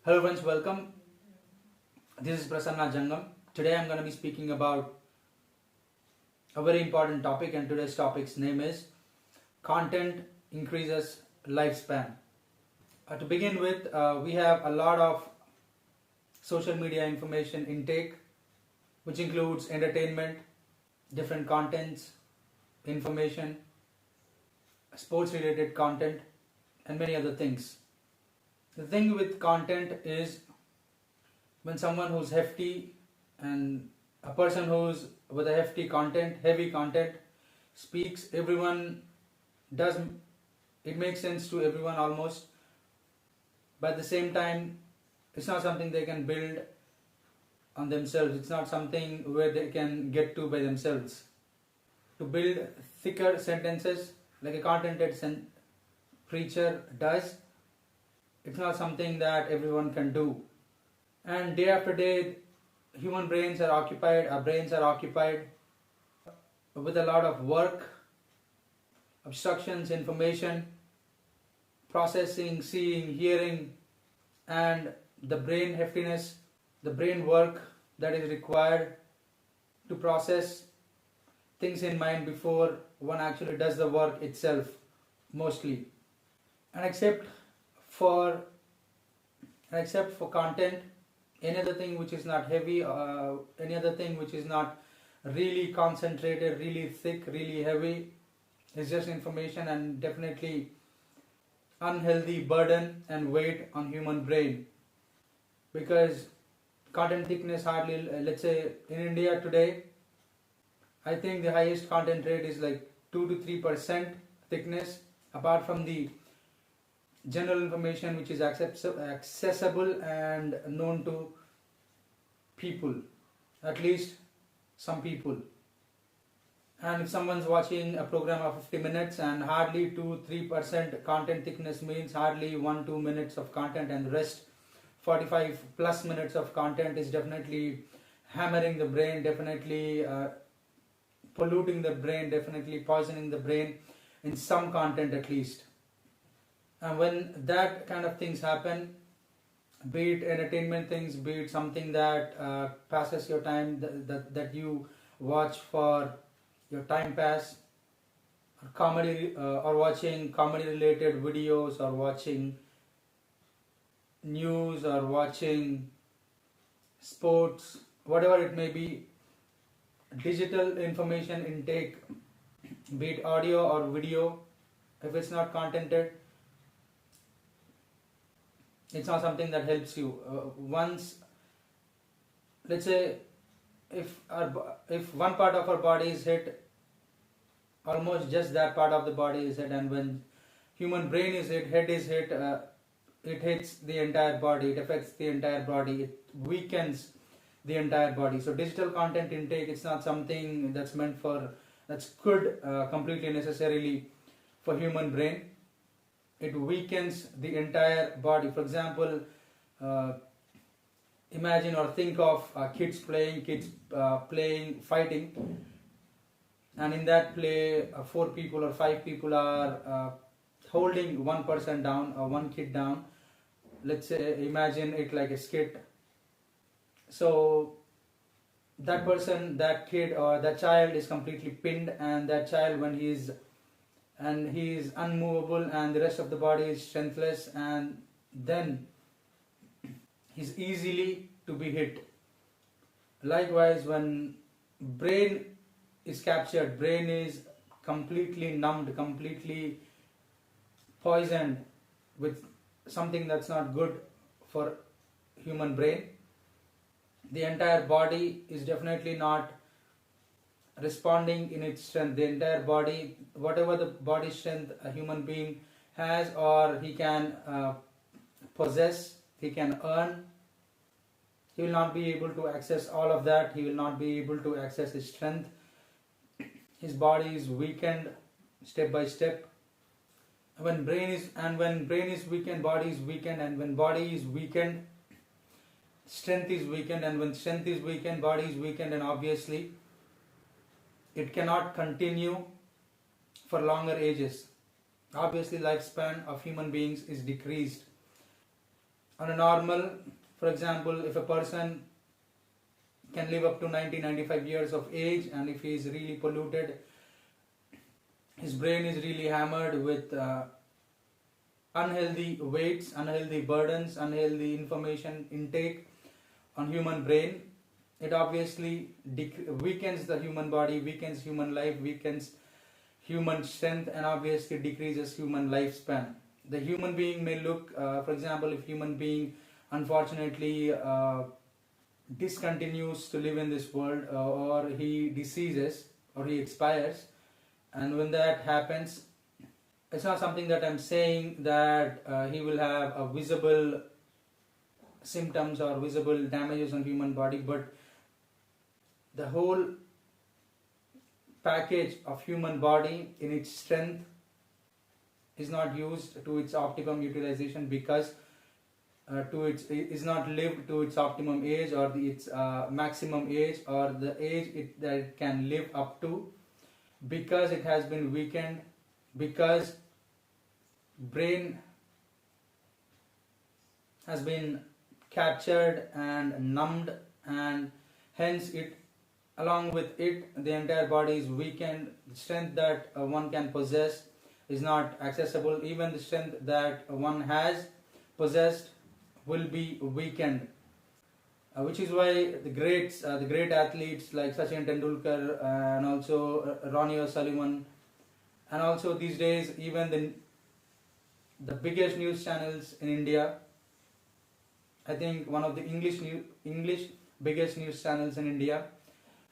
Hello friends, welcome. This is Prasanna Jangam. Today I'm going to be speaking about a very important topic, and today's topic's name is content increases lifespan. To begin with, we have a lot of social media information intake, which includes entertainment, different contents, information, sports related content, and many other things. The thing with content is when someone who's hefty and a person who's with a hefty content, heavy content speaks, everyone does, it makes sense to everyone almost, but at the same time it's not something they can build on themselves. It's not something where they can get to by themselves. To build thicker sentences like a contented preacher does, it's not something that everyone can do. And day after day, human brains are occupied, our brains are occupied with a lot of work, obstructions, information, processing, seeing, hearing, and the brain heftiness, the brain work that is required to process things in mind before one actually does the work itself, mostly. And except for content, any other thing which is not heavy, any other thing which is not really concentrated, really thick, really heavy, is just information and definitely unhealthy burden and weight on human brain. Because content thickness hardly, let's say in India today, I think the highest content rate is like 2 to 3% thickness, apart from the general information which is accessible and known to people, at least some people. And if someone's watching a program of 50 minutes and hardly 2-3% content thickness, means hardly 1-2 minutes of content, and the rest 45 plus minutes of content is definitely hammering the brain, definitely polluting the brain, definitely poisoning the brain in some content at least. And when that kind of things happen, be it entertainment things, be it something that passes your time, that you watch for your time pass, or comedy, or watching comedy related videos, or watching news, or watching sports, whatever it may be, digital information intake, be it audio or video, if it's not contented, it's not something that helps you. Once, let's say, if one part of our body is hit, almost just that part of the body is hit, and when human brain is hit, head is hit, it hits the entire body, it affects the entire body, it weakens the entire body. So digital content intake, it's not something that's good completely necessarily for human brain. It weakens the entire body. For example, imagine or think of kids playing fighting, and in that play 4 people or 5 people are holding one person down or one kid down. Let's say, imagine it like a skit. So that person, that kid or that child is completely pinned, and that child, when he is unmovable and the rest of the body is strengthless, and then he's easily to be hit. Likewise, when brain is captured, brain is completely numbed, completely poisoned with something that's not good for human brain, the entire body is definitely not responding in its strength. The entire body, whatever the body strength a human being has or he can possess, he can earn, he will not be able to access all of that. He will not be able to access his strength. His body is weakened step by step. When brain is weakened, body is weakened, and when body is weakened, strength is weakened, and when strength is weakened, body is weakened, and obviously it cannot continue for longer ages. Obviously, lifespan of human beings is decreased. on a normal, for example, if a person can live up to 90-95 years of age, and if he is really polluted, his brain is really hammered with unhealthy weights, unhealthy burdens, unhealthy information intake on human brain, it obviously weakens the human body, weakens human life, weakens human strength, and obviously decreases human lifespan. The human being may look, for example, if human being unfortunately discontinues to live in this world, or he diseases or he expires, and when that happens, it's not something that I'm saying that he will have a visible symptoms or visible damages on human body, but the whole package of human body in its strength is not used to its optimum utilization, because is not lived to its optimum age, or its maximum age, or the age that it can live up to, because it has been weakened, because brain has been captured and numbed, and hence it, along with it, the entire body is weakened. The strength that one can possess is not accessible. Even the strength that one has possessed will be weakened, which is why the great athletes like Sachin Tendulkar, and also Ronnie O'Sullivan, and also these days even the biggest news channels in India, I think one of the English biggest news channels in India,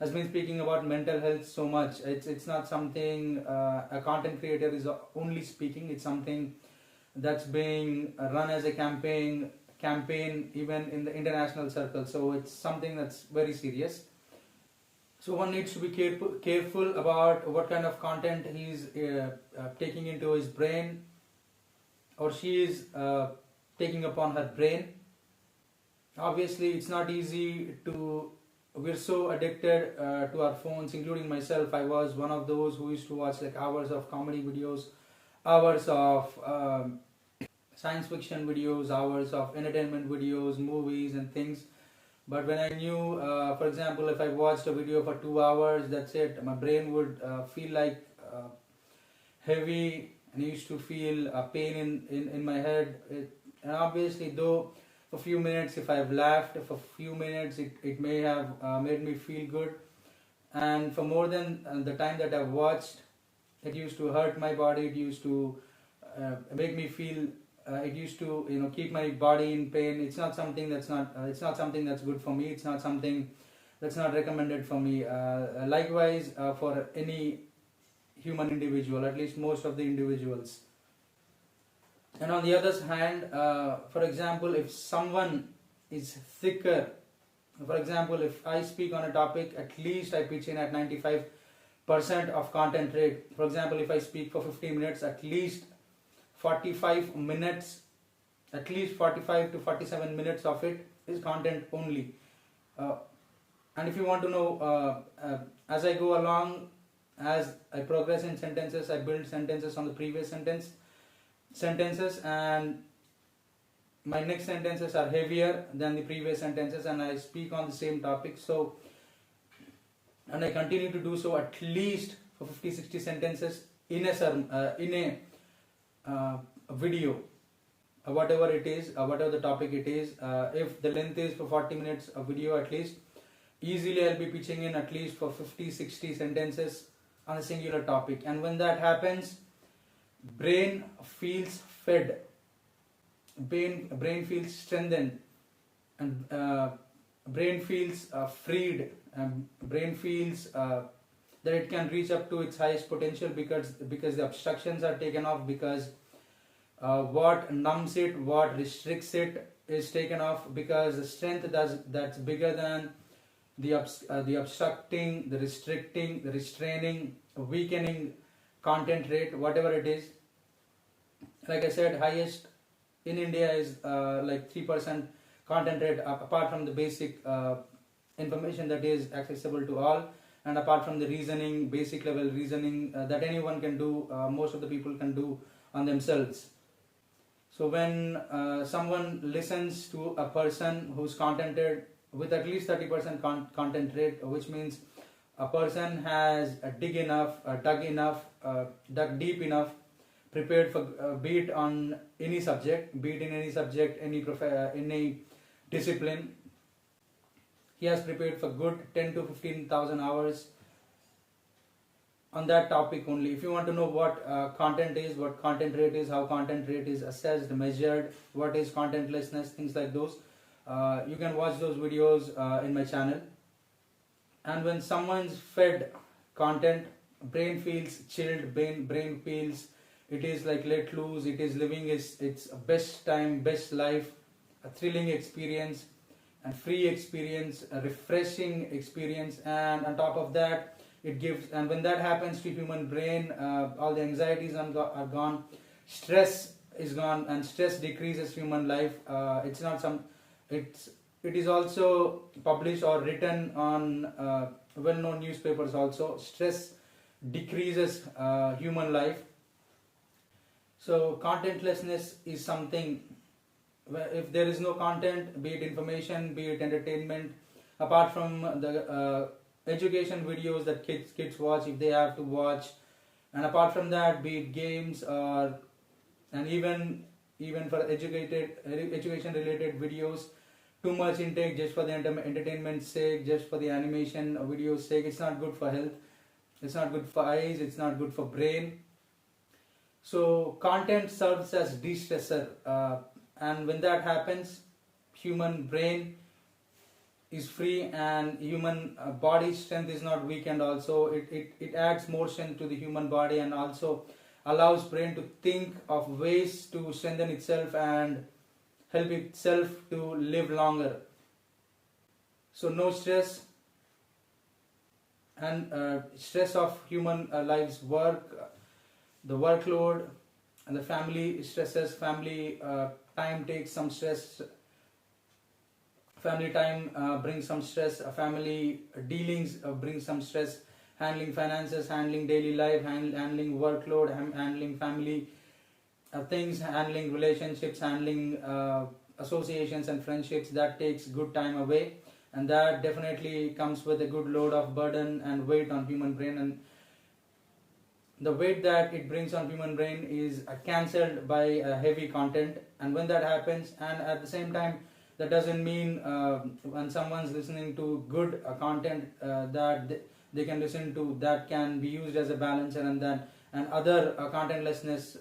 has been speaking about mental health so much. It's not something a content creator is only speaking. It's something that's being run as a campaign even in the international circle. So it's something that's very serious. So one needs to be careful about what kind of content he's taking into his brain, or she is taking upon her brain. Obviously, it's not easy to. We're so addicted to our phones, including myself. I was one of those who used to watch like hours of comedy videos, hours of science fiction videos, hours of entertainment videos, movies and things. But when I knew, for example, if I watched a video for 2 hours, that's it. My brain would feel like heavy, and I used to feel pain in my head. And obviously, though, for a few minutes, if I've laughed, for a few minutes, it may have made me feel good. And for more than the time that I've watched, it used to hurt my body. It used to make me feel. It used to, keep my body in pain. It's not something that's it's not something that's good for me. It's not something that's not recommended for me. Likewise, for any human individual, at least most of the individuals. And on the other hand, for example, if someone is thicker, for example, if I speak on a topic, at least I pitch in at 95% of content rate. For example, if I speak for 50 minutes, at least 45 minutes, at least 45 to 47 minutes of it is content only. And if you want to know, as I go along, as I progress in sentences, I build sentences on the previous sentences, and my next sentences are heavier than the previous sentences, and I speak on the same topic. So, and I continue to do so at least for 50-60 sentences in a video, whatever it is, whatever the topic it is. If the length is for 40 minutes, a video at least, easily I'll be pitching in at least for 50-60 sentences on a singular topic. And when that happens, brain feels fed, brain feels strengthened, and brain feels freed, and brain feels that it can reach up to its highest potential, because the obstructions are taken off, because what numbs it, what restricts it is taken off, because the strength that's bigger than the obstructing, the restricting, the restraining, weakening content rate, whatever it is. Like I said, highest in India is like 3% content rate, apart from the basic information that is accessible to all, and apart from the reasoning, basic level reasoning that anyone can do, most of the people can do on themselves. So when someone listens to a person who's contented with at least 30% content rate, which means a person has dug deep enough, prepared for be it on any subject, be it in any subject, any discipline. He has prepared for good 10 to 15,000 hours on that topic only. If you want to know what content is, what content rate is, how content rate is assessed, measured, what is contentlessness, things like those, you can watch those videos in my channel. And when someone's fed content, brain feels chilled, brain feels it is like let loose, it is living its best time, best life, a thrilling experience and free experience, a refreshing experience, and on top of that it gives. And when that happens to human brain, all the anxieties are gone, stress is gone, and stress decreases human life. It's not some it's It is also published or written on well-known newspapers also. Stress decreases human life. So contentlessness is something where if there is no content, be it information, be it entertainment, apart from the education videos that kids watch if they have to watch, and apart from that, be it games or and even for education related videos, too much intake just for the entertainment's sake, just for the animation videos sake, it's not good for health, it's not good for eyes, it's not good for brain. So content serves as de-stressor, and when that happens, human brain is free and human body strength is not weakened also. It adds more strength to the human body and also allows brain to think of ways to strengthen itself and help itself to live longer. So no stress and stress of human lives, work, the workload and the family stresses, family time takes some stress, family time brings some stress, family dealings bring some stress, handling finances, handling daily life, handling workload, handling family things, handling relationships, handling associations and friendships, that takes good time away, and that definitely comes with a good load of burden and weight on human brain. And the weight that it brings on human brain is cancelled by heavy content. And when that happens, and at the same time, that doesn't mean when someone's listening to good content that they can listen to, that can be used as a balancer, and other contentlessness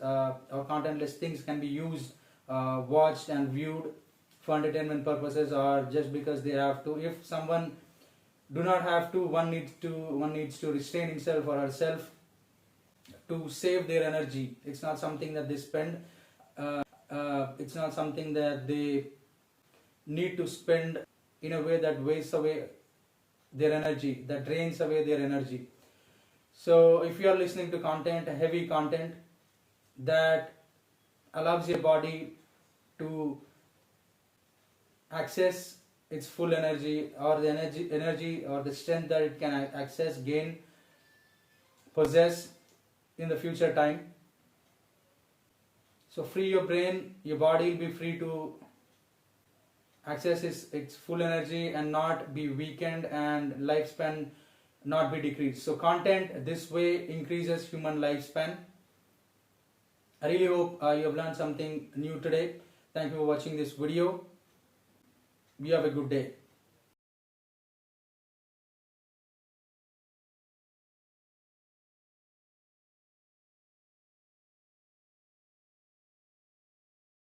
or contentless things can be used, watched and viewed for entertainment purposes, or just because they have to. If someone do not have to, one needs to restrain himself or herself to save their energy. It's not something that they spend, it's not something that they need to spend in a way that wastes away their energy, that drains away their energy. So if you are listening to content, heavy content that allows your body to access its full energy, or the energy or the strength that it can access, gain, possess in the future time. So free your brain, your body will be free to access its full energy and not be weakened, and lifespan not be decreased. So content this way increases human lifespan. I really hope you have learned something new today. Thank you for watching this video. You have a good day.